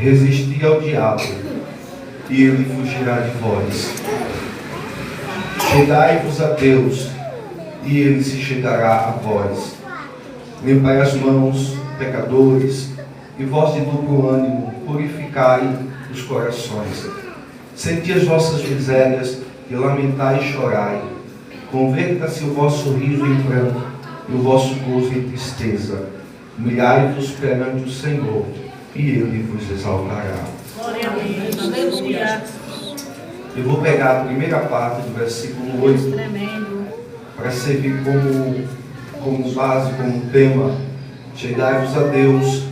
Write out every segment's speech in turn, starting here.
Resisti ao diabo, e ele fugirá de vós. Chegai-vos a Deus, e ele se chegará a vós. Limpai as mãos, pecadores, e vós de duplo ânimo, purificai os corações. Senti as vossas misérias, e lamentai e chorai. Converta-se o vosso riso em pranto, e o vosso gozo em tristeza. Humilhai-vos perante o Senhor, e ele vos exaltará. Glória a Deus. Aleluia. Eu vou pegar a primeira parte do versículo 8 Tremendo. para servir como base, como tema. Chegai-vos a Deus,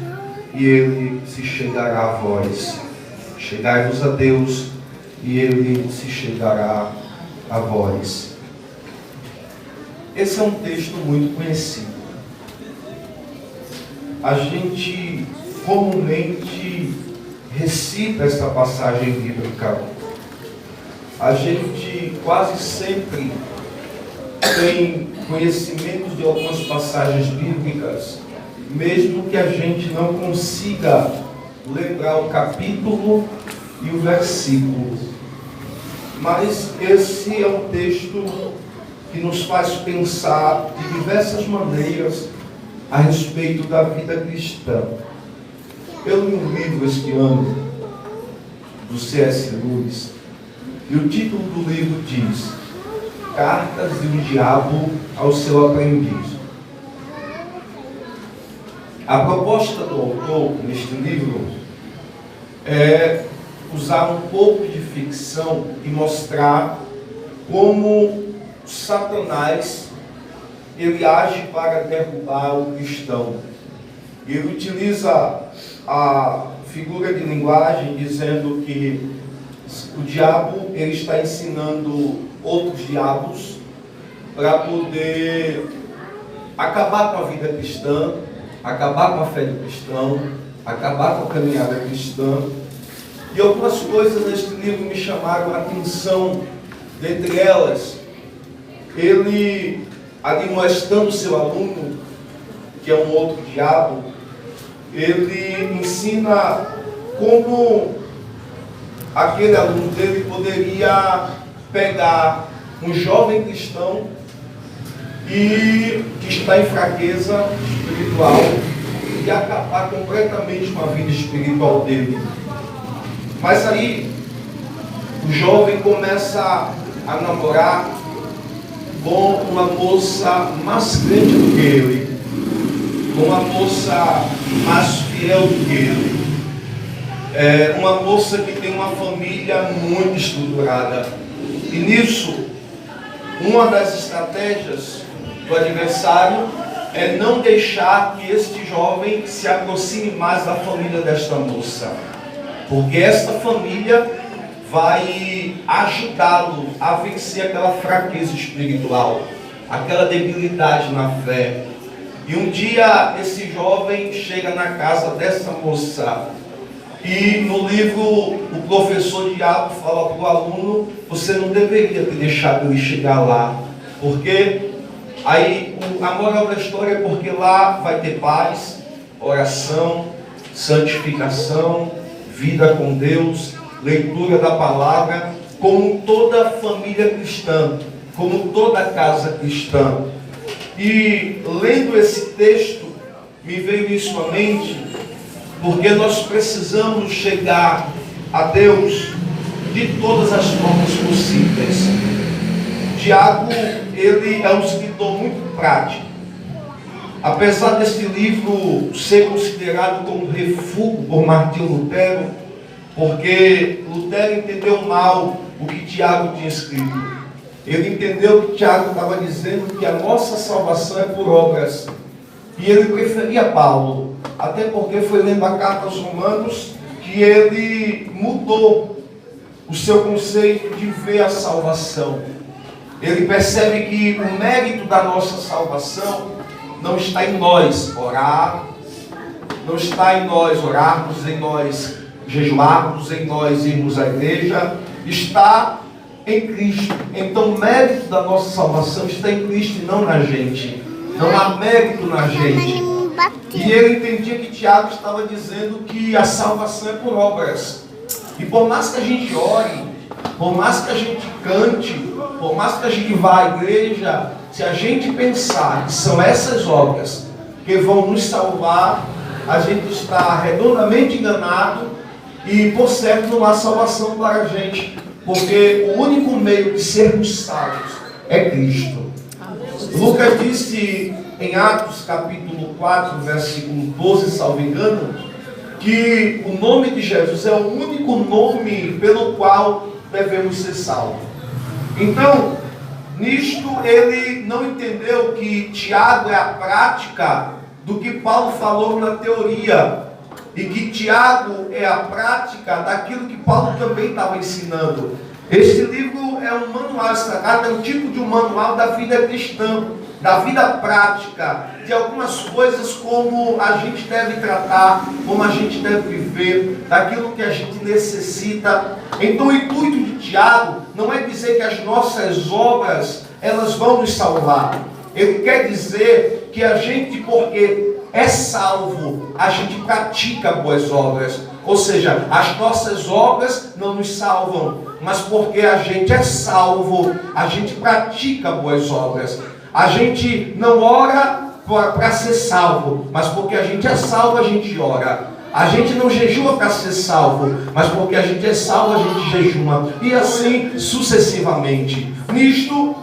e ele se chegará a vós. Chegai-vos a Deus, e ele se chegará a vós. Esse é um texto muito conhecido. A gente comumente recita essa passagem bíblica. A gente quase sempre tem conhecimento de algumas passagens bíblicas, mesmo que a gente não consiga lembrar o capítulo e o versículo. Mas esse é um texto que nos faz pensar de diversas maneiras a respeito da vida cristã. Eu li um livro este ano, do C.S. Lewis, e o título do livro diz: Cartas de um Diabo ao seu Aprendiz. A proposta do autor neste livro é usar um pouco de ficção e mostrar como Satanás ele age para derrubar o cristão. Ele utiliza a figura de linguagem dizendo que o diabo ele está ensinando outros diabos para poder acabar com a vida cristã, acabar com a fé do cristão, acabar com a caminhada cristã. E algumas coisas neste livro me chamaram a atenção. Dentre elas, ele, admoestando seu aluno, que é um outro diabo, ele ensina como aquele aluno dele poderia pegar um jovem cristão e que está em fraqueza espiritual e acabar completamente com a vida espiritual dele. Mas aí o jovem começa a namorar com uma moça mais grande do que ele, com uma moça mais fiel do que ele, uma moça que tem uma família muito estruturada. E nisso, uma das estratégias do adversário é não deixar que este jovem se aproxime mais da família desta moça, porque esta família vai ajudá-lo a vencer aquela fraqueza espiritual, aquela debilidade na fé. E um dia esse jovem chega na casa dessa moça, e no livro o professor diabo fala para o aluno: você não deveria ter deixado ele chegar lá, porque aí a moral da história é porque lá vai ter paz, oração, santificação, vida com Deus, leitura da palavra, como toda família cristã, como toda casa cristã. E lendo esse texto, me veio isso à mente, porque nós precisamos chegar a Deus de todas as formas possíveis. Tiago, ele é um escritor muito prático. Apesar desse livro ser considerado como refúgio por Martinho Lutero, porque Lutero entendeu mal o que Tiago tinha escrito. Ele entendeu que Tiago estava dizendo que a nossa salvação é por obras. E ele preferia Paulo, até porque foi lendo a carta aos Romanos que ele mudou o seu conceito de ver a salvação. Ele percebe que o mérito da nossa salvação não está em nós orar, não está em nós orarmos, em nós jejuarmos, em nós irmos à igreja, está em Cristo. Então o mérito da nossa salvação está em Cristo e não na gente. Não há mérito na gente. E ele entendia que Tiago estava dizendo que a salvação é por obras. E por mais que a gente ore, por mais que a gente cante, por mais que a gente vá à igreja, se a gente pensar que são essas obras que vão nos salvar, a gente está redondamente enganado e, por certo, não há salvação para a gente, porque o único meio de sermos salvos é Cristo. Lucas disse em Atos capítulo 4, versículo 12, salvo engano, que o nome de Jesus é o único nome pelo qual devemos ser salvos. Então, nisto ele não entendeu que Tiago é a prática do que Paulo falou na teoria, e que Tiago é a prática daquilo que Paulo também estava ensinando. Este livro é um manual, essa carta é um tipo de um manual da vida cristã, da vida prática, de algumas coisas como a gente deve tratar, como a gente deve viver, daquilo que a gente necessita. Então o intuito de Tiago não é dizer que as nossas obras, elas vão nos salvar. Ele quer dizer que a gente, porque é salvo, a gente pratica boas obras. Ou seja, as nossas obras não nos salvam, mas porque a gente é salvo, a gente pratica boas obras. A gente não ora para ser salvo, mas porque a gente é salvo, a gente ora. A gente não jejua para ser salvo, mas porque a gente é salvo, a gente jejuma. E assim sucessivamente. Nisto,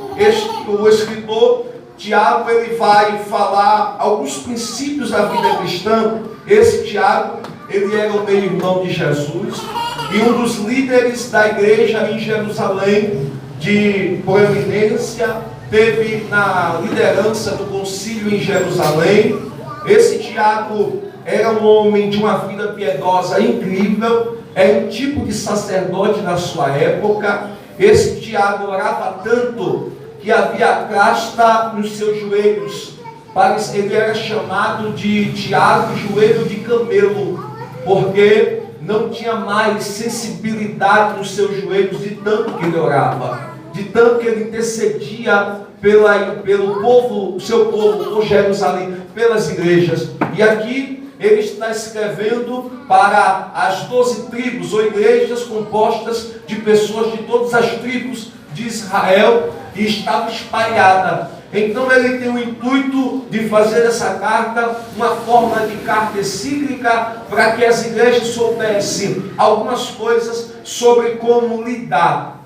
o escritor Tiago, ele vai falar alguns princípios da vida cristã. Esse Tiago, ele era o meio-irmão de Jesus e um dos líderes da igreja em Jerusalém, de proeminência, teve na liderança do concílio em Jerusalém. Esse Tiago era um homem de uma vida piedosa incrível, era um tipo de sacerdote na sua época. Esse Tiago orava tanto que havia casta nos seus joelhos. Ele era chamado de Tiago, joelho de camelo, porque não tinha mais sensibilidade nos seus joelhos de tanto que ele orava, de tanto que ele intercedia pelo povo, seu povo, por Jerusalém, pelas igrejas. E aqui ele está escrevendo para as 12 tribos, ou igrejas compostas de pessoas de todas as tribos de Israel, e estava espalhada. Então ele tem o intuito de fazer essa carta uma forma de carta encíclica, para que as igrejas soubessem algumas coisas sobre como lidar.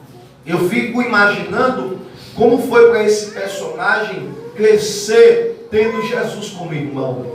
Eu fico imaginando como foi para esse personagem crescer tendo Jesus como irmão.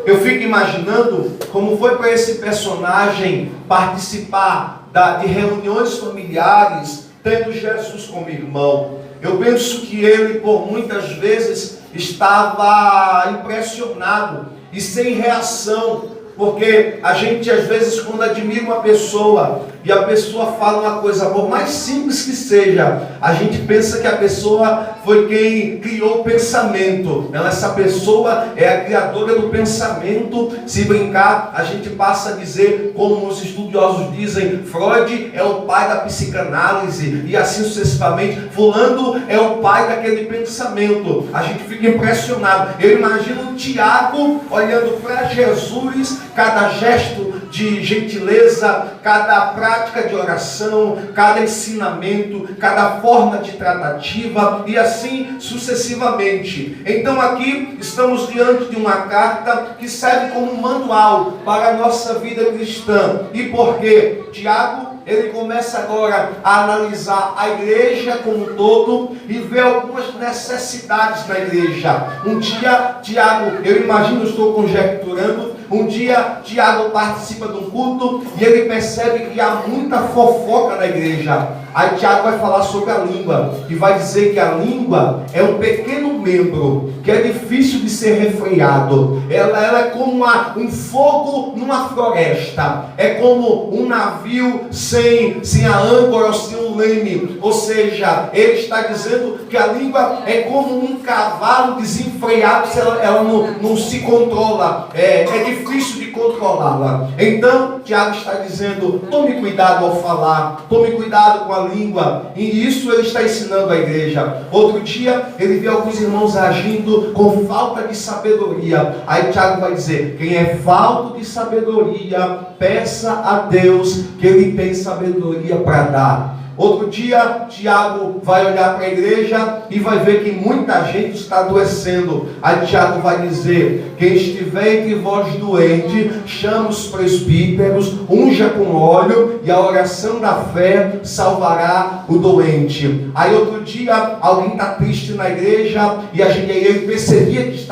Eu fico imaginando como foi para esse personagem participar de reuniões familiares tendo Jesus como irmão. Eu penso que ele, por muitas vezes, estava impressionado e sem reação, porque a gente, às vezes, quando admira uma pessoa e a pessoa fala uma coisa, por mais simples que seja, a gente pensa que a pessoa foi quem criou o pensamento. Essa pessoa é a criadora do pensamento. Se brincar, a gente passa a dizer, como os estudiosos dizem, Freud é o pai da psicanálise, e assim sucessivamente, fulano é o pai daquele pensamento. A gente fica impressionado. Eu imagino o Tiago olhando para Jesus, cada gesto de gentileza, cada prática de oração, cada ensinamento, cada forma de tratativa, e assim sucessivamente. Então aqui estamos diante de uma carta que serve como um manual para a nossa vida cristã. E por quê? Tiago, ele começa agora a analisar a igreja como um todo e ver algumas necessidades da igreja. Um dia, Tiago, eu imagino, estou conjecturando, um dia Tiago participa de um culto e ele percebe que há muita fofoca na igreja. Aí Tiago vai falar sobre a língua e vai dizer que a língua é um pequeno membro que é difícil de ser refreado. Ela é como um fogo numa floresta. É como um navio sem a âncora ou sem um leme. Ou seja, ele está dizendo que a língua é como um cavalo desenfreado, se ela não se controla. É difícil de controlá-la. Então, Tiago está dizendo, tome cuidado ao falar, tome cuidado com a língua, e isso ele está ensinando à igreja. Outro dia, ele viu alguns irmãos agindo com falta de sabedoria. Aí Tiago vai dizer, quem é falto de sabedoria, peça a Deus que ele tem sabedoria para dar. Outro dia, Tiago vai olhar para a igreja e vai ver que muita gente está adoecendo. Aí Tiago vai dizer, quem estiver entre vós doente, chama os presbíteros, unja com óleo, e a oração da fé salvará o doente. Aí outro dia, alguém está triste na igreja, e ele percebia que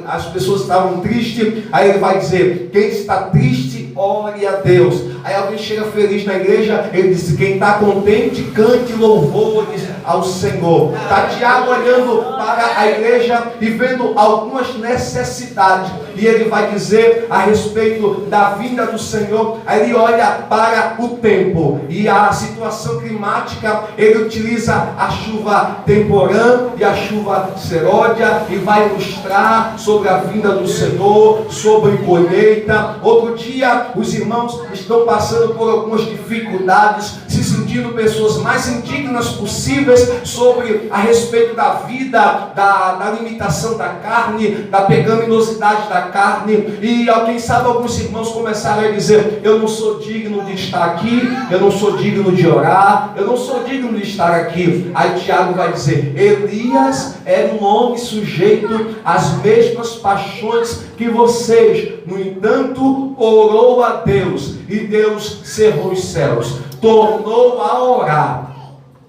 as pessoas estavam tristes. Aí ele vai dizer, quem está triste, ore a Deus. Aí alguém chega feliz na igreja, ele diz, quem está contente, cante louvores ao Senhor. Está Tiago olhando para a igreja e vendo algumas necessidades, e ele vai dizer a respeito da vinda do Senhor. Aí ele olha para o tempo e a situação climática, ele utiliza a chuva temporã e a chuva seródia, e vai ilustrar sobre a vinda do Senhor, sobre colheita. Outro dia, os irmãos estão passando por algumas dificuldades, se sentindo pessoas mais indignas possíveis sobre a respeito da vida, da limitação da carne, da pecaminosidade da carne. E quem sabe alguns irmãos começaram a dizer, eu não sou digno de estar aqui, eu não sou digno de orar, eu não sou digno de estar aqui. Aí Tiago vai dizer, Elias era um homem sujeito às mesmas paixões que vocês, no entanto orou a Deus, e Deus cerrou os céus, tornou a orar,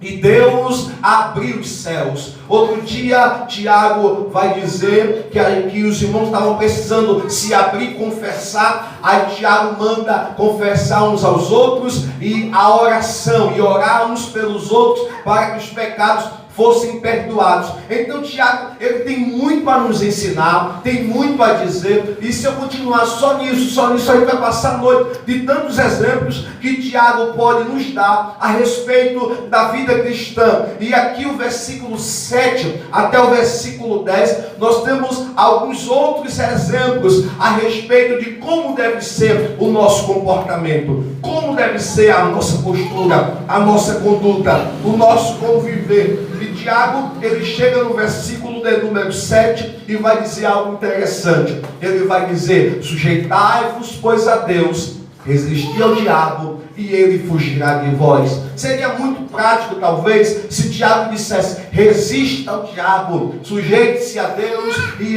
e Deus abriu os céus. Outro dia, Tiago vai dizer que os irmãos estavam precisando se abrir e confessar. Aí Tiago manda confessar uns aos outros, e a oração, e orar uns pelos outros, para que os pecados fossem perdoados. Então Tiago, ele tem muito a nos ensinar, tem muito a dizer, e se eu continuar só nisso, a gente vai passar a noite de tantos exemplos que Tiago pode nos dar a respeito da vida cristã. E aqui o versículo 7 até o versículo 10, nós temos alguns outros exemplos a respeito de como deve ser o nosso comportamento, como deve ser a nossa postura, a nossa conduta, o nosso conviver. E Tiago, ele chega no versículo de número 7 e vai dizer algo interessante. Ele vai dizer, sujeitai-vos, pois, a Deus, resisti ao diabo, e ele fugirá de vós. Seria muito prático, talvez, se Tiago dissesse, resista ao diabo, sujeite-se a Deus, e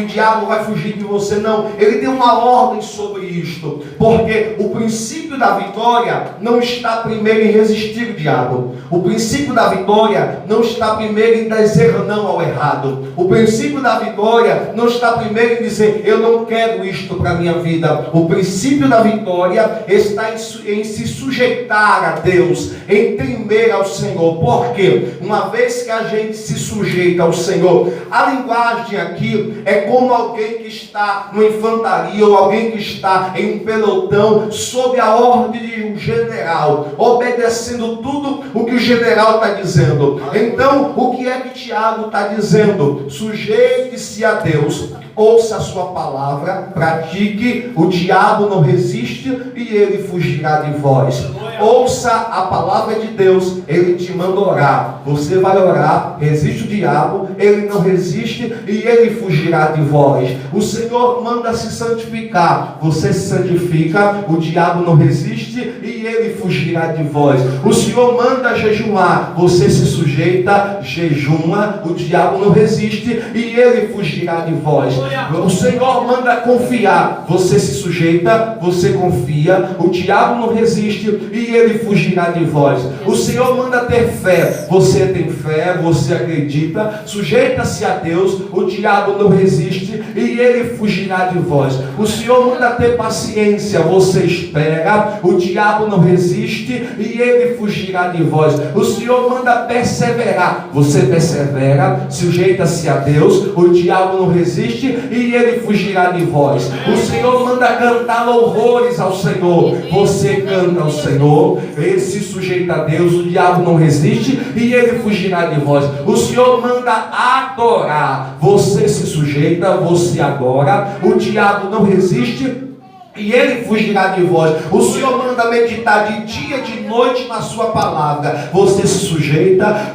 o diabo vai fugir de você. Não, ele tem uma ordem sobre isto, porque o princípio da vitória não está primeiro em resistir o diabo. O princípio da vitória não está primeiro em dizer não ao errado. O princípio da vitória não está primeiro em dizer, eu não quero isto para a minha vida. O princípio da vitória está em se sujeitar a Deus, em temer ao Senhor. Porque uma vez que a gente se sujeita ao Senhor, a linguagem aqui é como alguém que está no infantaria, ou alguém que está em um pelotão sob a ordem de um general, obedecendo tudo o que o general está dizendo. Então, o que é que Tiago está dizendo? Sujeite-se a Deus, ouça a sua palavra, pratique, o diabo não resiste e ele fugirá de vós. Ouça a palavra de Deus, ele te manda orar, você vai orar, resiste o diabo, ele não resiste e ele fugirá de vós. O Senhor manda se santificar, você se santifica, o diabo não resiste e ele fugirá de vós. O Senhor manda jejuar, você se sujeita, jejuma, o diabo não resiste e ele fugirá de vós. O Senhor manda confiar, você se sujeita, você confia, o diabo não resiste e ele fugirá de vós. O Senhor manda ter fé, você tem fé, você acredita, sujeita-se a Deus, o diabo não resiste e ele fugirá de vós. O Senhor manda ter paciência, você espera, o diabo não resiste e ele fugirá de vós. O Senhor manda perseverar. Você persevera, sujeita-se a Deus, o diabo não resiste e ele fugirá de vós. O Senhor manda cantar louvores ao Senhor. Você canta ao Senhor, ele se sujeita a Deus, o diabo não resiste e ele fugirá de vós. O Senhor manda adorar. Você se sujeita, você adora, o diabo não resiste e ele fugirá de vós. O Senhor manda meditar de dia e de noite na sua palavra. Você se sujeita,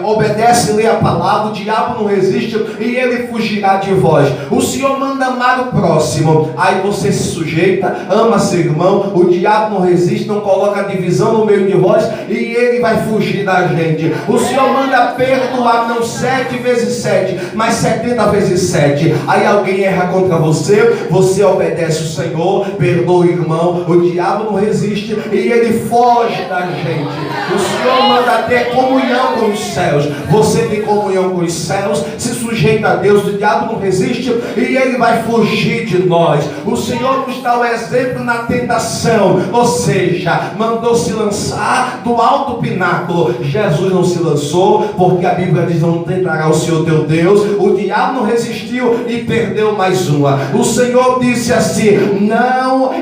obedece, lê a palavra, o diabo não resiste e ele fugirá de vós. O Senhor manda amar o próximo. Aí você se sujeita, ama seu irmão, o diabo não resiste, não coloca divisão no meio de vós e ele vai fugir da gente. O Senhor manda perdoar, não 7 vezes 7, mas 70 vezes 7. Aí alguém erra contra você, você obedece o Senhor, perdoa o irmão, o diabo não resiste e ele foge da gente. O Senhor manda ter comunhão com os céus. Você tem comunhão com os céus, se sujeita a Deus, o diabo não resiste e ele vai fugir de nós. O Senhor nos dá o exemplo na tentação, ou seja, mandou se lançar do alto pináculo. Jesus não se lançou, porque a Bíblia diz: não tentará o Senhor teu Deus. O diabo não resistiu e perdeu mais uma. O Senhor disse assim: não,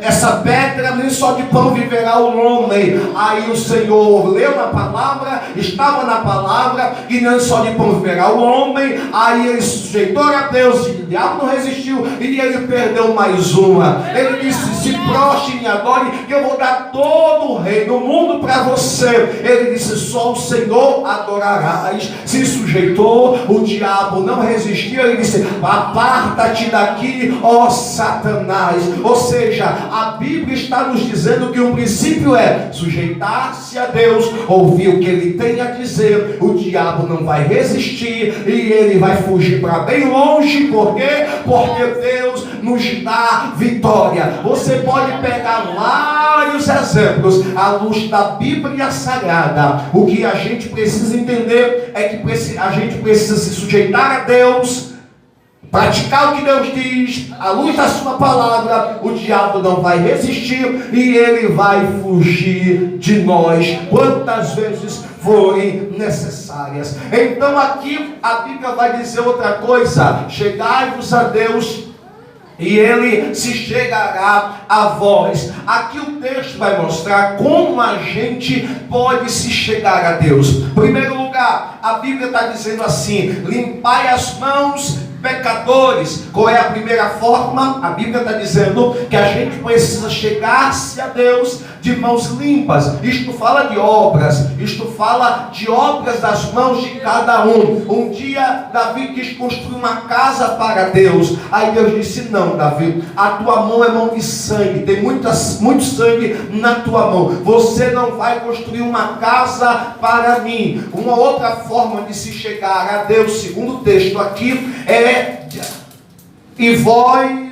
essa pedra nem só de pão viverá o homem. Aí o Senhor leu na palavra, estava na palavra, e nem só de pão viverá o homem. Aí ele se sujeitou a Deus, e o diabo não resistiu, e ele perdeu mais uma. Ele disse: se prostre e me adore, que eu vou dar todo o reino do mundo para você. Ele disse: só o Senhor adorarás. Se sujeitou, o diabo não resistiu. Ele disse: aparta-te daqui, ó Satanás. Ou seja, a Bíblia está nos dizendo que o princípio é sujeitar-se a Deus, ouvir o que ele tem a dizer. O diabo não vai resistir e ele vai fugir para bem longe. Por quê? Porque Deus nos dá vitória. Você pode pegar vários exemplos à luz da Bíblia Sagrada. O que a gente precisa entender é que a gente precisa se sujeitar a Deus, praticar o que Deus diz, à luz da sua palavra. O diabo não vai resistir e ele vai fugir de nós quantas vezes forem necessárias. Então aqui a Bíblia vai dizer outra coisa: chegai-vos a Deus e ele se chegará a vós. Aqui o texto vai mostrar como a gente pode se chegar a Deus. Em primeiro lugar, a Bíblia está dizendo assim: limpai as mãos, pecadores. Qual é a primeira forma? A Bíblia está dizendo que a gente precisa chegar-se a Deus de mãos limpas. Isto fala de obras, isto fala de obras das mãos de cada um. Um dia Davi quis construir uma casa para Deus. Aí Deus disse: não, Davi, a tua mão é mão de sangue, tem muito sangue na tua mão, você não vai construir uma casa para mim. Uma outra forma de se chegar a Deus, segundo o texto aqui, é: e vós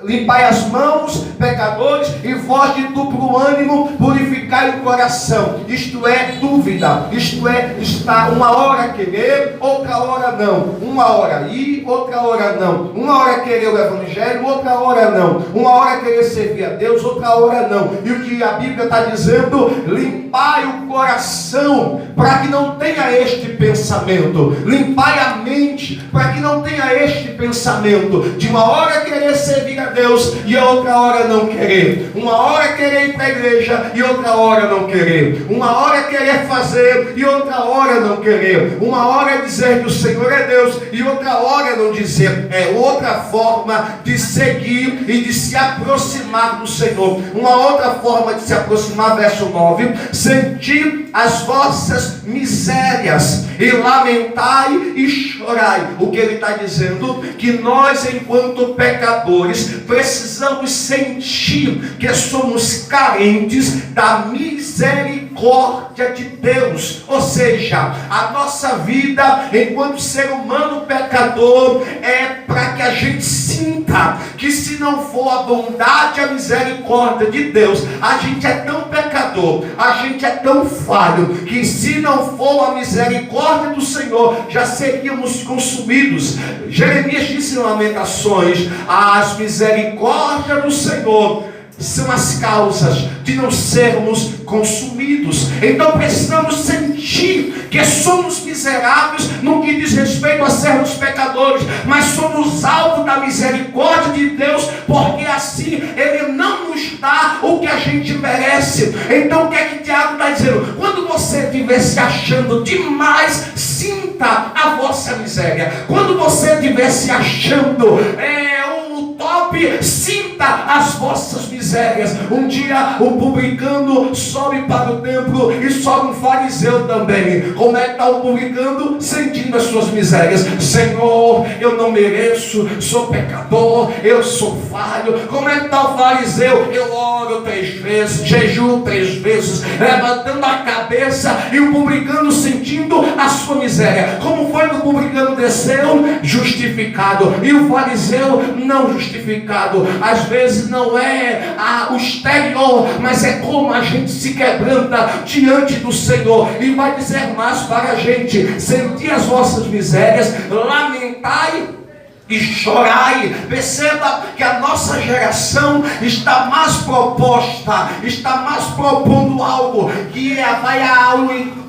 limpai as mãos, pecadores, e vós de duplo ânimo purificai o coração. Isto é dúvida, isto é estar uma hora querer, outra hora não, uma hora ir, outra hora não, uma hora querer o evangelho, outra hora não, uma hora querer servir a Deus, outra hora não. E o que a Bíblia está dizendo: limpai o coração, para que não tenha este pensamento. Limpai a mente, para que não tenha este pensamento de uma hora querer servir a Deus e outra hora não querer. Uma hora querer ir para a igreja e outra hora não querer. Uma hora querer fazer e outra hora não querer. Uma hora dizer que o Senhor é Deus e outra hora não dizer. É outra forma de seguir e de se aproximar do Senhor. Uma outra forma de se aproximar, verso 9: senti as vossas misérias e lamentai e chorai. O que ele está dizendo? Que nós, enquanto pecadores, precisamos sentir que somos carentes da misericórdia de Deus. Ou seja, a nossa vida enquanto ser humano pecador é para que a gente sinta que, se não for a bondade e a misericórdia de Deus, a gente é tão pecador, a gente é tão falho, que se não for a misericórdia do Senhor, já seríamos consumidos. Jeremias disse em Lamentações: as misericórdias do Senhor são as causas de não sermos consumidos. Então precisamos sentir que somos miseráveis no que diz respeito a sermos pecadores, mas somos alvo da misericórdia de Deus, porque assim Ele não nos dá o que a gente merece. Então o que é que Tiago está dizendo? Quando você estiver se achando demais, sinta a vossa miséria. Quando você estiver se achando top, sinta as vossas misérias. Um dia o publicano sobe para o templo e sobe um fariseu também. Como é que está o publicano? Sentindo as suas misérias. Senhor, eu não mereço, sou pecador, eu sou falho. Como é que está o fariseu? Eu oro 3 vezes, jejuo 3 vezes, levantando a cabeça, e o publicano sentindo a sua miséria. Como foi que o publicano desceu? Justificado. E o fariseu não justificado. Às vezes não é o exterior, mas é como a gente se quebranta diante do Senhor. E vai dizer mais para a gente: sentir as vossas misérias, lamentai e chorai. Perceba que a nossa geração está mais proposta, está mais propondo algo que vai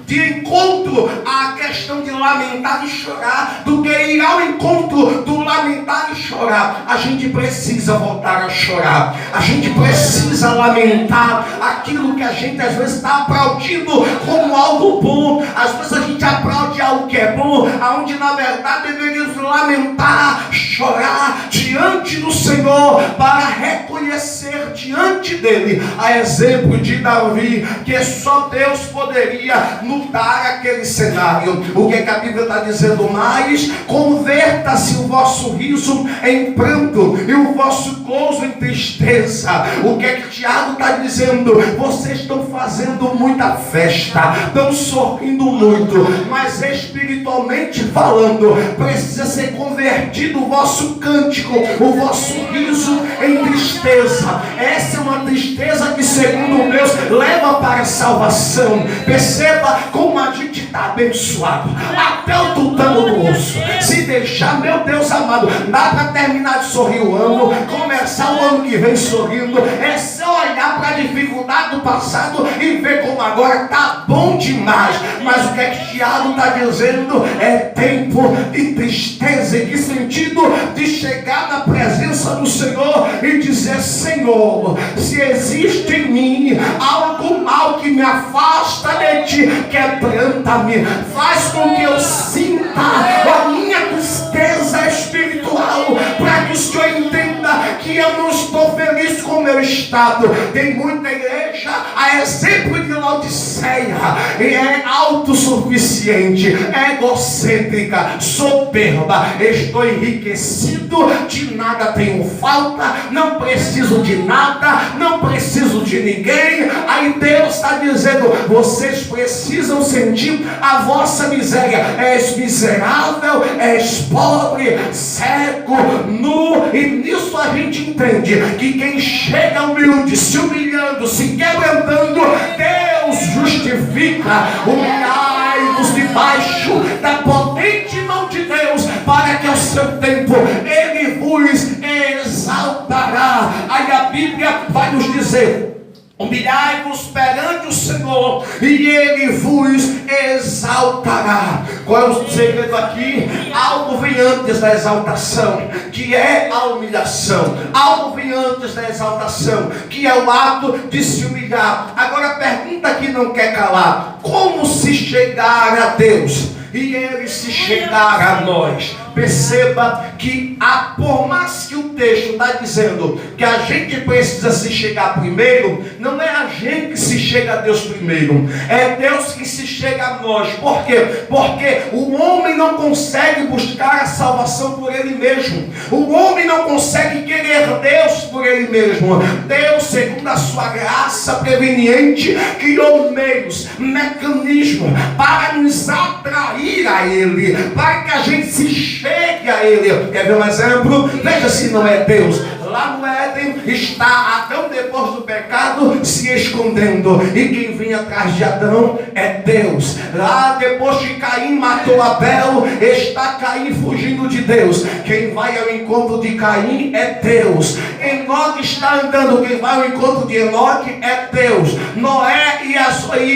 de encontro à questão de lamentar e chorar, do que ir ao encontro do lamentar e chorar. A gente precisa voltar a chorar, a gente precisa lamentar aquilo que a gente às vezes está aplaudindo como algo bom. Às vezes a gente aplaude algo que é bom, aonde na verdade deveríamos lamentar, chorar diante do Senhor, para reconhecer diante dele, a exemplo de Davi, que só Deus poderia mudar aquele cenário. O que é que a Bíblia está dizendo mais? Converta-se o vosso riso em pranto e o vosso gozo em tristeza. O que é que Tiago está dizendo? Vocês estão fazendo muita festa, estão sorrindo muito, mas espiritualmente falando, precisa ser convertido o vosso cântico, o vosso riso em tristeza. Essa é uma tristeza que, segundo Deus, leva para a salvação. Perceba como a gente está abençoado, até o tutano do osso. Se deixar, meu Deus amado, dá para terminar de sorrir o ano, começar o ano que vem sorrindo. É só olhar para a dificuldade do passado e ver como agora está bom demais. Mas o que é que Tiago está dizendo? É tempo de tristeza. Em que sentido? De chegar na presença do Senhor e dizer: Senhor, se existe em mim algo mal que me afasta de ti, quebranta-me, faz com que eu sinta a minha tristeza espiritual, para que o Senhor entenda que eu não estou feliz com o meu estado. Tem muita igreja, a exemplo de Laodiceia, e é autossuficiente, egocêntrica, soberba. Estou enriquecido, de nada tenho falta, não preciso de nada, não preciso de ninguém. Aí Deus está dizendo: vocês precisam sentir a vossa miséria. És miserável, és pobre, cego, nu. E nisso a gente entende que quem chega humilde, se humilhando, se quebrantando, Deus justifica. Humilhai-vos debaixo da potente mão de Deus, para que ao seu tempo Ele vos exaltará. Aí a Bíblia vai nos dizer: humilhai-vos perante o Senhor e Ele vos exaltará. Qual é o segredo aqui? Algo vem antes da exaltação, que é a humilhação. Algo vem antes da exaltação, que é o ato de se humilhar. Agora a pergunta que não quer calar: como se chegar a Deus e Ele se chegar a nós? Perceba que por mais que o texto está dizendo que a gente precisa se chegar primeiro, não é a gente que se chega a Deus primeiro, é Deus que se chega a nós. Por quê? Porque o homem não consegue buscar a salvação por ele mesmo. O homem não consegue querer Deus por ele mesmo. Deus, segundo a sua graça preveniente, criou meios, mecanismos para nos atrair a Ele, para que a gente se chegue a Ele. Quer ver um exemplo? Veja se não é Deus. Lá no Éden está Adão, depois do pecado, se escondendo. E quem vem atrás de Adão é Deus. Lá depois que Caim matou Abel, está Caim fugindo de Deus. Quem vai ao encontro de Caim é Deus. Enoque está andando, quem vai ao encontro de Enoque é Deus. Noé e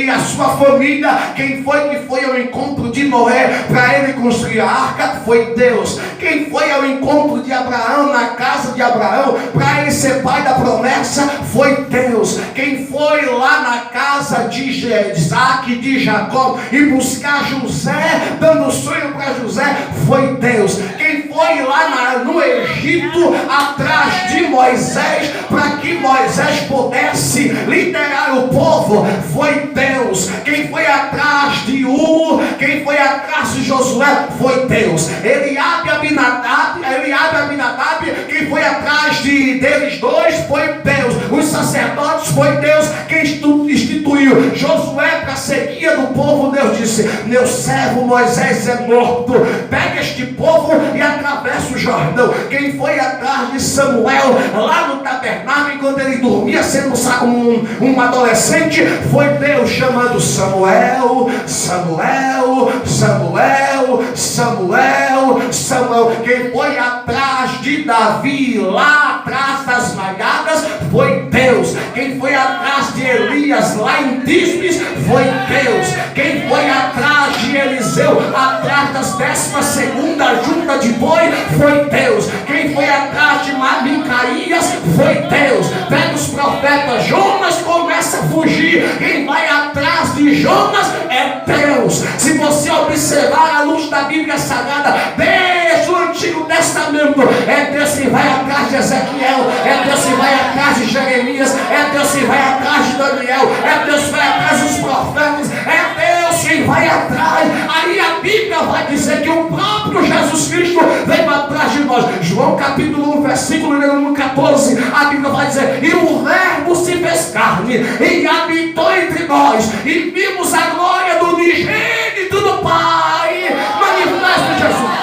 a sua família, quem foi que foi ao encontro de Noé para ele construir a arca foi Deus. Quem foi ao encontro de Abraão, na casa de Abraão, para ele ser pai da promessa, foi Deus. Quem foi lá na casa de Isaac, de Jacó, e buscar José, dando sonho para José, foi Deus. Quem foi lá no Egito, atrás de Moisés, para que Moisés pudesse liderar o povo, foi Deus. Quem foi atrás de quem foi atrás de Josué, foi Deus. Eliabe e Abinadab, quem foi atrás deles dois, foi Deus. Os sacerdotes, foi Deus quem instituiu Josué para ser guia do povo. Deus disse: meu servo Moisés é morto, pega este povo e atravessa o Jordão. Quem foi atrás de Samuel lá no tabernáculo, enquanto ele dormia sendo um adolescente, foi Deus chamando Samuel, Samuel, Samuel, Samuel, Samuel. Quem foi atrás de Davi lá atrás das malhadas, foi Deus. Quem foi atrás de Elias lá em Tisbis, foi Deus. Quem foi atrás de Eliseu atrás das 12ª junta de boi, foi Deus. Quem foi atrás de Micaías, foi Deus. Pega os profetas, Jonas começa a fugir. Quem vai atrás de Jonas é Deus. Se você observar a luz da Bíblia Sagrada, desde o Antigo Testamento, é Deus que vai atrás de Ezequiel, é Deus que vai atrás de Jeremias, é Deus que vai atrás de Daniel, é Deus que vai atrás dos profetas, é Deus quem vai atrás. Aí a Bíblia vai dizer que o próprio Jesus Cristo veio atrás de nós. João capítulo 1, versículo número 14, a Bíblia vai dizer: e o Verbo se fez carne e habitou entre nós, e vimos a glória do unigênito do Pai, manifesto Jesus.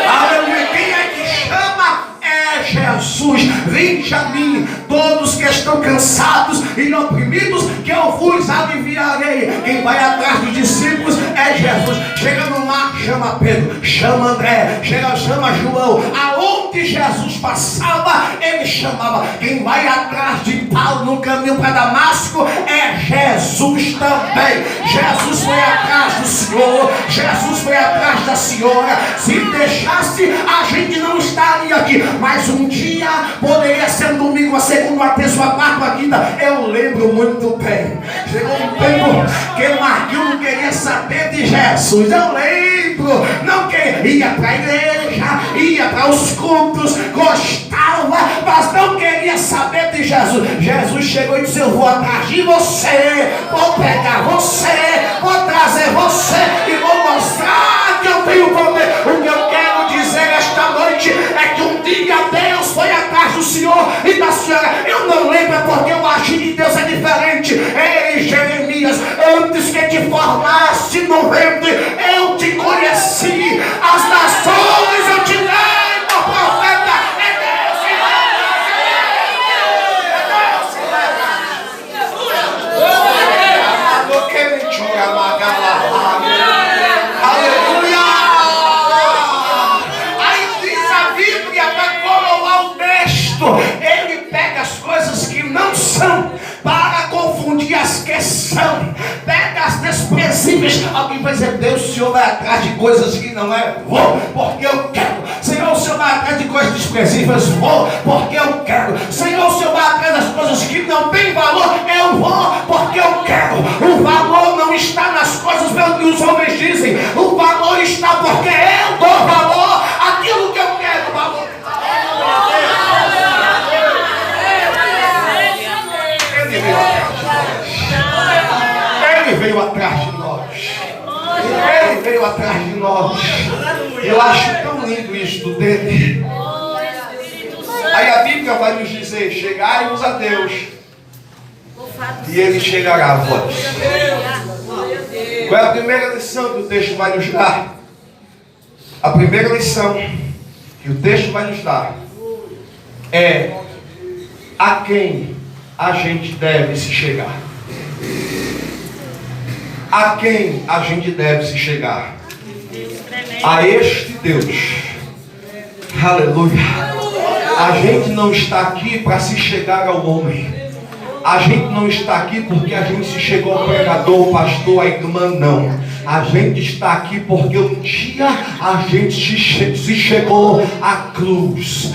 Aleluia. Quem é que chama? É Jesus. Vinde a mim, todos que estão cansados e oprimidos, que eu vos aliviarei. Quem vai atrás dos discípulos é Jesus. Chega no mar, chama Pedro, chama André, chama João. Aonde Jesus passava, ele chamava. Quem vai atrás de Paulo no caminho para Damasco é Jesus também. Jesus foi atrás do Senhor, Jesus foi atrás da senhora. Se deixasse, a gente não estaria aqui. Mas um dia poderia ser um domingo, uma segunda, uma terça, uma quarta, uma quinta. Eu lembro muito bem. Chegou um tempo que o Marquinhos não queria saber de Jesus. Eu lembro. Não queria. Ia para a igreja, ia para os cultos, gostava, mas não queria saber de Jesus. Jesus chegou e disse: eu vou atrás de você, vou pegar você, vou trazer você e vou mostrar que eu tenho poder. O que eu quero dizer esta noite é que um dia Deus foi atrás do Senhor e da senhora. Eu não lembro porque o agir de Deus é diferente. Ei, Jeremias, antes que te formasse no ventre, eu te conheci. As nações eu te dei por profeta. É Deus que aleluia. Aí diz a Bíblia, para coroar o texto, ele pega as coisas que não são para confunir as que são. Pega as desprezíveis. Alguém vai dizer: Deus, o Senhor vai atrás de coisas que não é. Vou, porque eu quero. Senhor, o Senhor vai atrás de coisas desprezíveis. Vou, porque eu quero. Senhor, o Senhor vai atrás das coisas que não têm valor. Eu vou, porque eu quero. O valor não está nas coisas pelo que os homens dizem. O valor está porque eu dou valor àquilo que eu quero. Valor. Ele veio atrás de nós. Ele veio atrás de nós. Eu acho tão lindo isto dele. Aí a Bíblia vai nos dizer: chegai-vos a Deus e Ele chegará a vós. Qual é a primeira lição que o texto vai nos dar? A primeira lição que o texto vai nos dar é a quem a gente deve se chegar. A quem a gente deve se chegar? A este Deus. Aleluia. A gente não está aqui para se chegar ao homem. A gente não está aqui porque a gente se chegou ao pregador, ao pastor, à irmã, não. A gente está aqui porque um dia a gente se chegou à cruz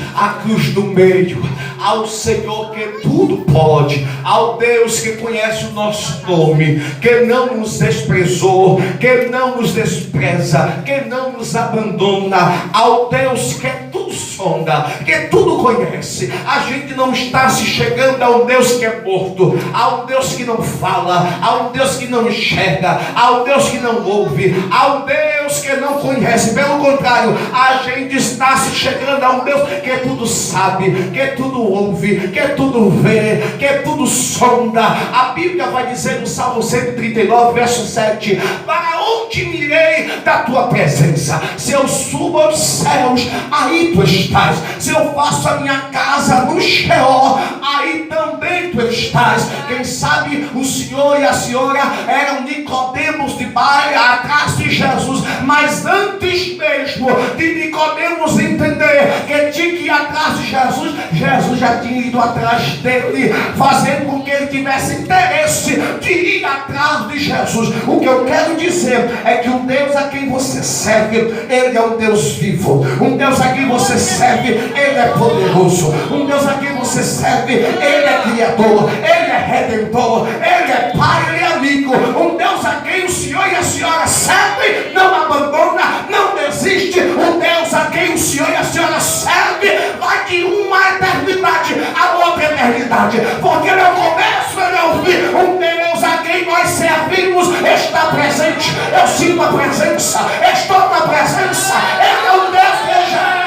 do meio, ao Senhor que tudo pode, ao Deus que conhece o nosso nome, que não nos desprezou, que não nos despreza, que não nos abandona, ao Deus que tudo sonda, que tudo conhece. A gente não está se chegando a um Deus que é morto, a um Deus que não fala, a um Deus que não enxerga, a um Deus que não ouve, a um Deus que não conhece. Pelo contrário, a gente está se chegando a um Deus que tudo sabe, que tudo ouve, que tudo vê, que tudo sonda. A Bíblia vai dizer no Salmo 139, verso 7: para onde me irei da tua presença? Se eu subo aos céus, aí tu estás. Se eu faço a minha casa no Sheol, aí também tu estás. Quem sabe o senhor e a senhora eram Nicodemos de bairro atrás de Jesus, mas antes mesmo de Nicodemos entender que tinha que ir atrás de Jesus, Jesus já tinha ido atrás dele, fazendo com que ele tivesse interesse de ir atrás de Jesus. O que eu quero dizer é que o Deus a quem você serve, ele é um Deus vivo. Um Deus a quem você serve, ele é poderoso. Um Deus a quem você serve, ele é criador, ele é redentor, ele é pai, ele é amigo. Um Deus a quem o senhor e a senhora serve, não abandona, não desiste. Um Deus a quem o senhor e a senhora serve vai de uma eternidade a outra eternidade, porque ele é o começo, ele é o fim. Um Deus a quem nós servimos está presente. Eu sinto a presença, estou na presença. Ele é um Deus que gera.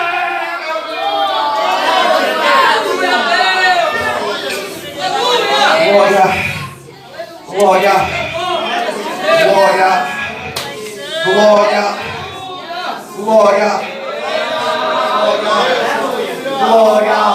Glória, glória, glória, glória, glória, glória.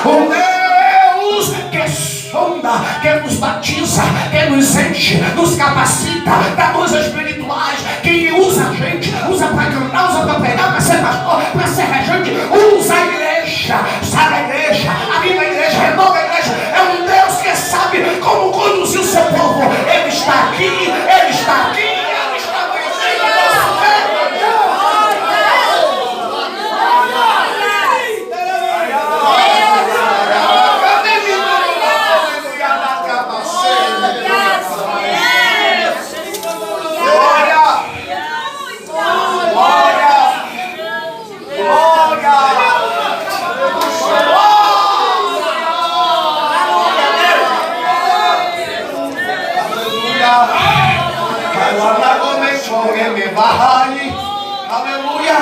O Deus que sonda, que nos batiza, que nos enche, nos capacita, dá coisas espirituais, que usa a gente, usa para cantar, usa para pregar, para ser pastor, para ser regente, usa a igreja, sabe a igreja, anima a igreja, renova a igreja. É um Deus que sabe como conduzir o seu povo. Ele está aqui, ele está aqui, ele está presente no nosso meio. Aleluia.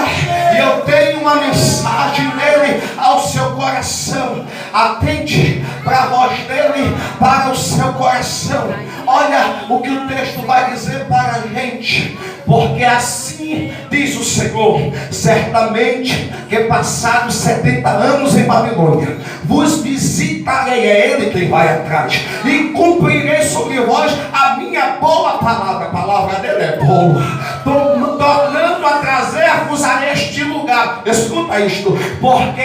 E eu tenho uma mensagem nele ao seu coração. Atente para a voz dele, para o seu coração. Olha o que o texto vai dizer para a gente. Porque assim diz o Senhor: certamente que passados 70 anos em Babilônia, vos visitarei, é Ele quem vai atrás, e cumprirei sobre vós a minha boa palavra. A palavra dele é boa, tornando a trazer-vos a este lugar. Escuta isto: porque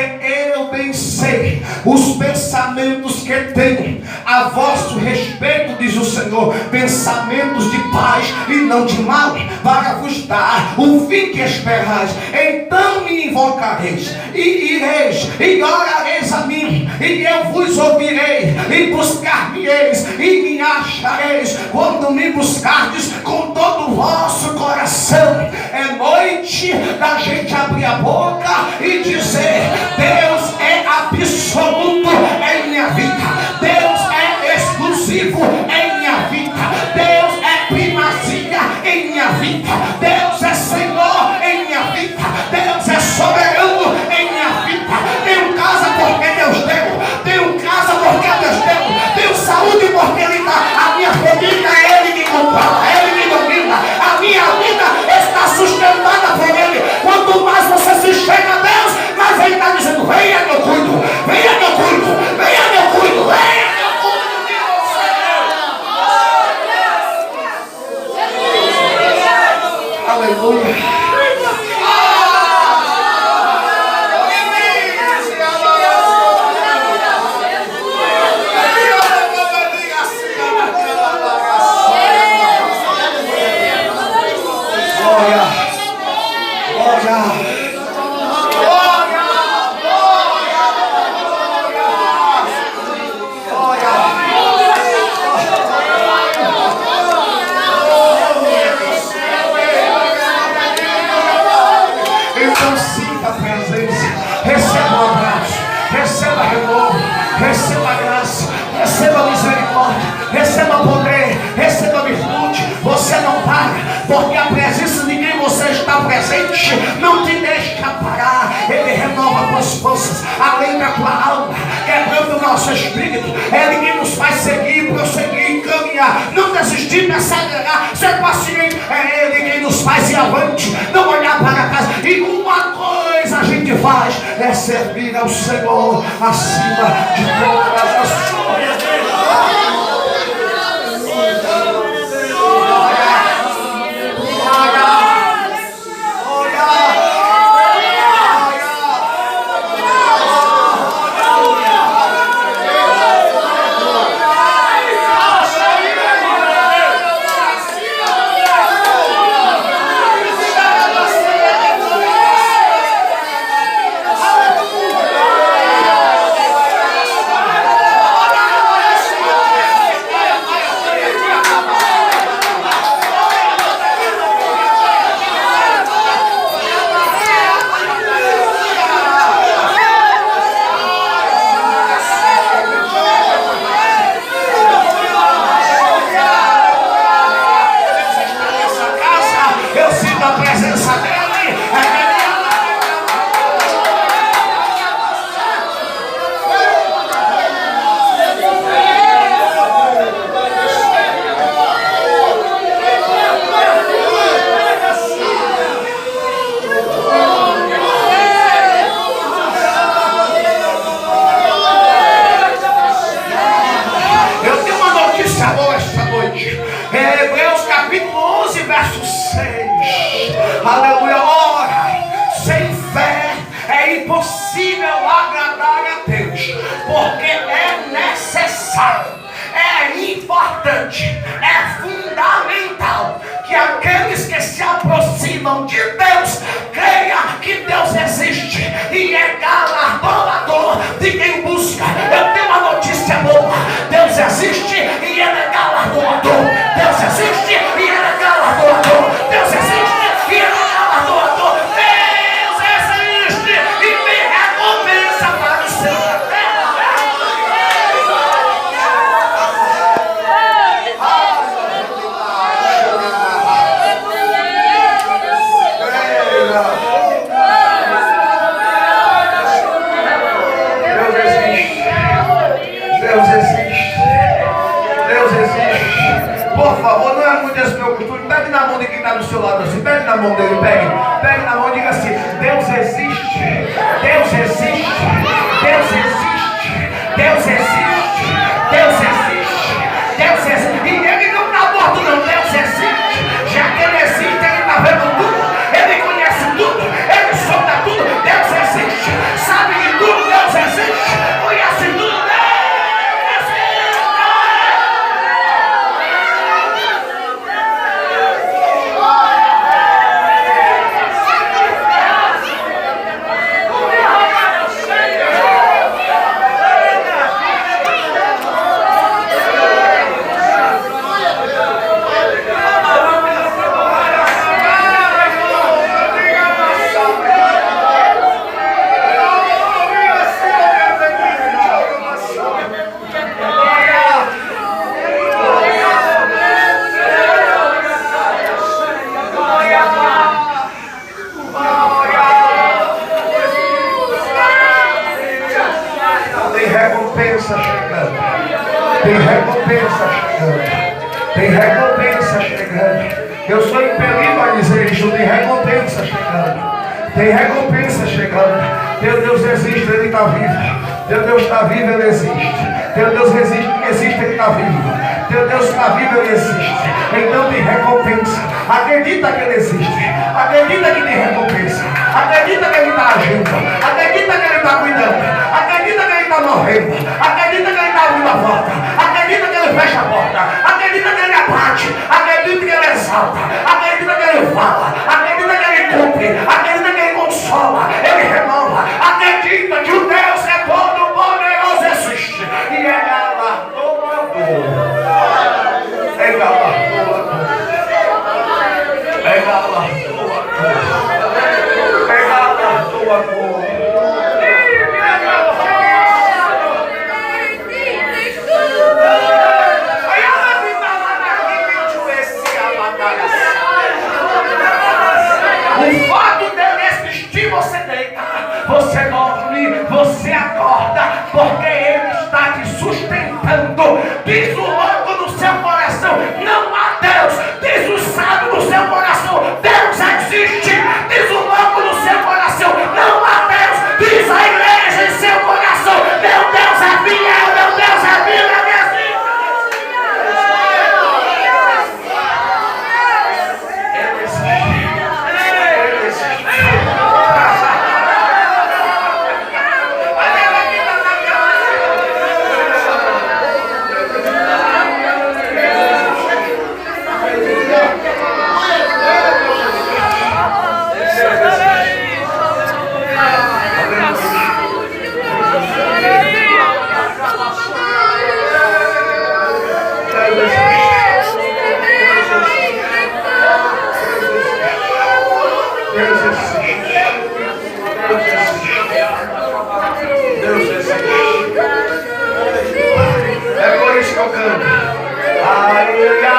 eu bem sei os pensamentos que tenho a vosso respeito, diz o Senhor, pensamentos de paz e não de mal, para vos dar o fim que esperais. Então me invocareis, e ireis, e orareis a mim, e eu vos ouvirei, e buscar-me-eis, e me achareis, quando me buscardes com todo o vosso coração. É noite da gente abrir a boca e dizer: Deus é absoluto em minha vida, Deus é exclusivo em minha vida, Deus é primazia em minha vida, Deus é Senhor em minha vida, Deus é soberano em minha vida. Tenho casa porque Deus deu, tenho casa porque Deus deu, tenho saúde porque Ele dá. A minha família é Ele que controla, é Ele que domina. Então sinta a presença, receba um abraço, receba renovo, receba graça, receba misericórdia, receba poder, receba virtude. Você não para, porque a presença de quem você está presente não te deixa parar. Ele renova tuas forças, alegra a tua alma, quebrando o nosso espírito. Ele que nos faz seguir, prosseguir, caminhar, não desistir, perseverar, ser paciente. É Ele quem nos faz ir avante, não olhar para trás. E uma coisa a gente faz, é servir ao Senhor acima de todas as coisas. Aleluia, ora, sem fé é impossível agradar a Deus, porque é necessário, é importante, é fundamental que aqueles que se aproximam de Deus creiam que Deus existe e é galardoador de quem busca. Eu tenho uma notícia boa: Deus existe e Ele é galardoador. Deus existe e Ele é galardoador. Deus existe. Por favor, não é muito esse meu costume. Pegue na mão de quem está do seu lado assim. Pegue na mão dele, pegue na mão e diga assim: Deus existe, Deus existe, Deus existe, Deus existe, Deus existe, Deus existe. E Ele não está morto não, Deus existe. Já que Ele existe, Ele está vendo tudo, Ele conhece tudo, Ele sonda tudo. Deus existe, sabe de tudo, Deus existe, conhece tudo. Tem recompensa chegando. Tem recompensa chegando. Eu sou impelido a dizer isso. Tem recompensa chegando. Tem recompensa chegando. Teu Deus existe, Ele está vivo. Teu Deus está vivo, Ele existe. Teu Deus existe, Ele está vivo. Teu Deus está vivo, Ele existe. Então tem recompensa. Acredita que Ele existe. Acredita que tem recompensa. Acredita que Ele está agindo. Acredita que Ele está cuidando. Acredita que Ele está morrendo. Acredita que Ele está abrindo a porta. Acredita que Ele fecha a porta. Acredita que Ele abate. Acredita que Ele exalta. Acredita que Ele fala. Acredita que Ele cumpre. Acredita você deita, você dorme, você acorda, porque Ele está te sustentando. Diz o louco no seu coração: não há Deus. Diz o sábio no seu coração: Deus existe. Diz o louco no seu coração: não há Deus. Diz a igreja em seu coração: meu Deus é fiel, meu Deus é vivo, é minha vida. Ele existe. Ele existe. Deus existe. É por isso que eu canto. Aleluia.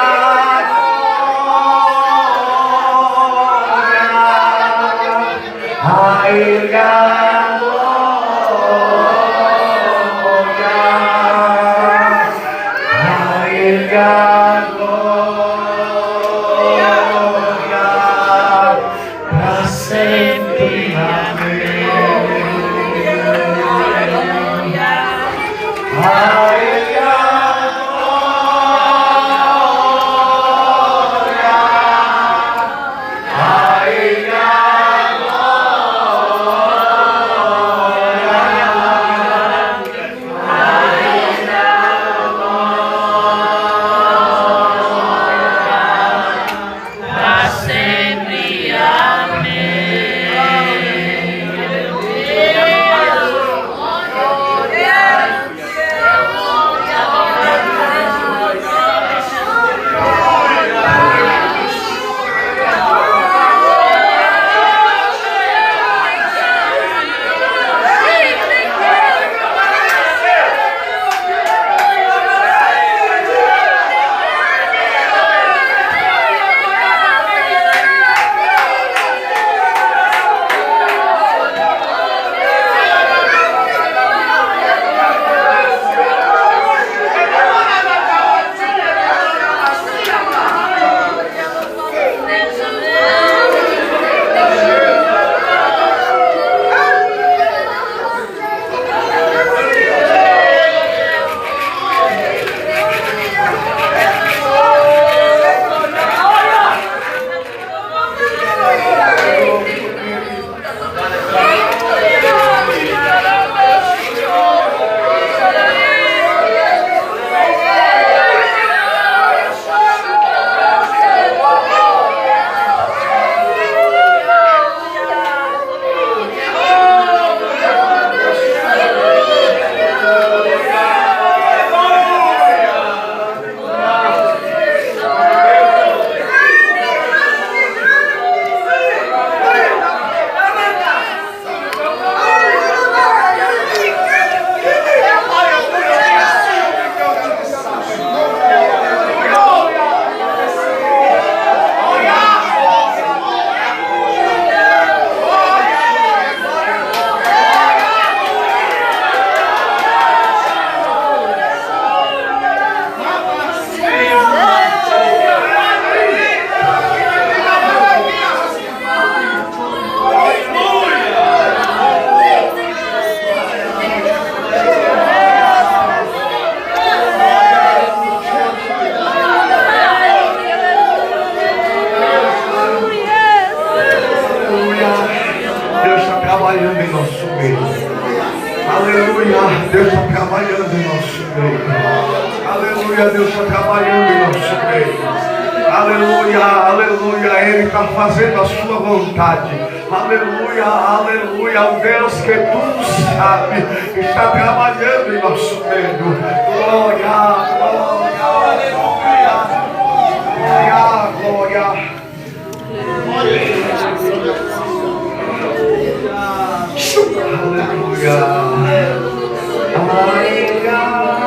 trabalhando em nosso meio. Aleluia, Deus está trabalhando em nosso meio. Aleluia, Deus está trabalhando em nosso meio. Aleluia, aleluia, Ele está fazendo a sua vontade. Aleluia, aleluia, o Deus que tudo sabe está trabalhando em nosso meio. Glória, glória, aleluia, glória, glória. Aleluia, aleluia, glória, aleluia.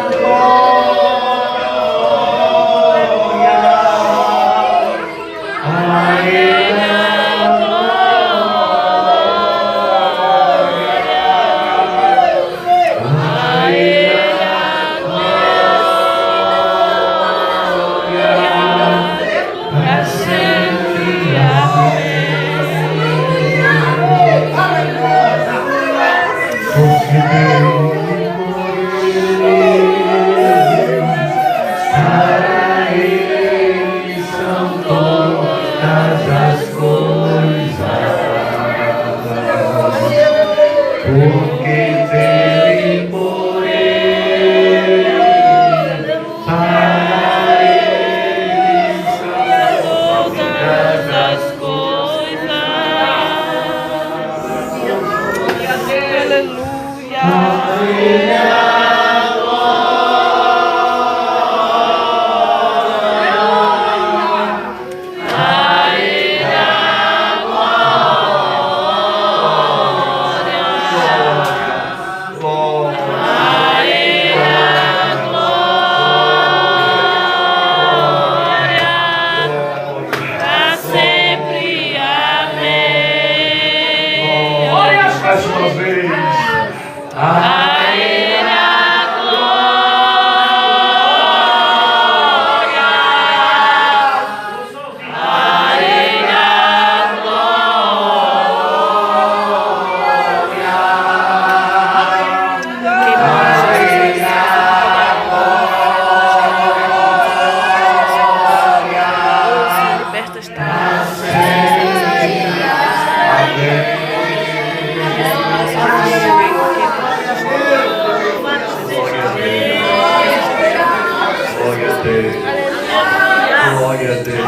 porque dele, por ele, para ele são todas as coisas. Aleluia. Mais uma vez. Glória a Deus.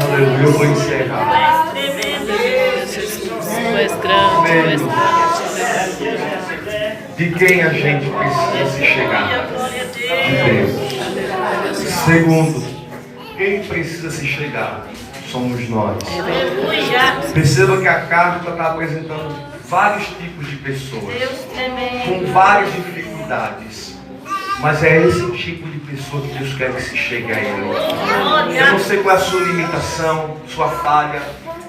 Aleluia, eu vou encerrar. De quem a gente precisa se chegar? De Deus. Segundo, quem precisa se chegar? Somos nós. Perceba que a carta está apresentando vários tipos de pessoas, com várias dificuldades. Mas é esse tipo de pessoa que Deus quer que se chegue a Ele. Eu não sei qual é a sua limitação, sua falha.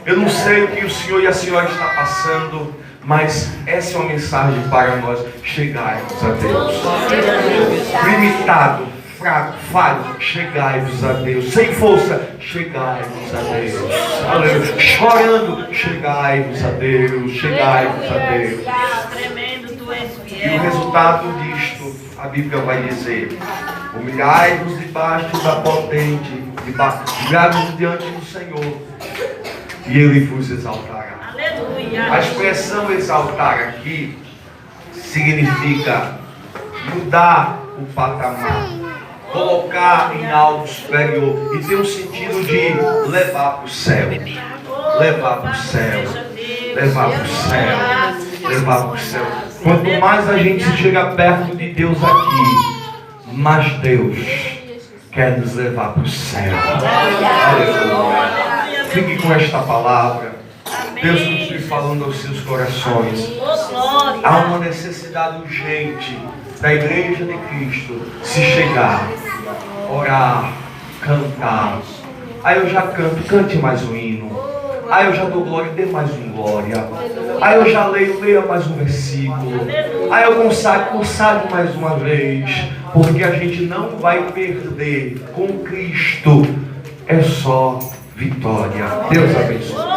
Eu não sei o que o Senhor e a Senhora está passando. Mas essa é uma mensagem para nós chegarmos a Deus. Limitado, fraco, falho, chegai-vos a Deus. Sem força, chegai-vos a Deus. Aleluia. Chorando, chegai-vos a Deus. Chegai-vos a Deus. E o resultado disto, a Bíblia vai dizer: humilhai-vos debaixo da potente, humilhai-vos diante do Senhor, e Ele vos exaltará. A expressão exaltar aqui significa mudar o patamar, colocar em algo superior, e tem um sentido de levar para o céu, levar para o céu, levar para o céu, levar para o céu. Quanto mais a gente chega perto de Deus aqui, mais Deus quer nos levar para o céu. Aleluia. Fique com esta palavra. Deus continue falando aos seus corações. Há uma necessidade urgente da Igreja de Cristo se chegar, orar, cantar. Aí eu já canto, cante mais um hino. Aí eu já dou glória, dê mais um glória. Aí eu já leio, leia mais um versículo. Aí eu consagro mais uma vez. Porque a gente não vai perder. Com Cristo é só vitória. Deus abençoe.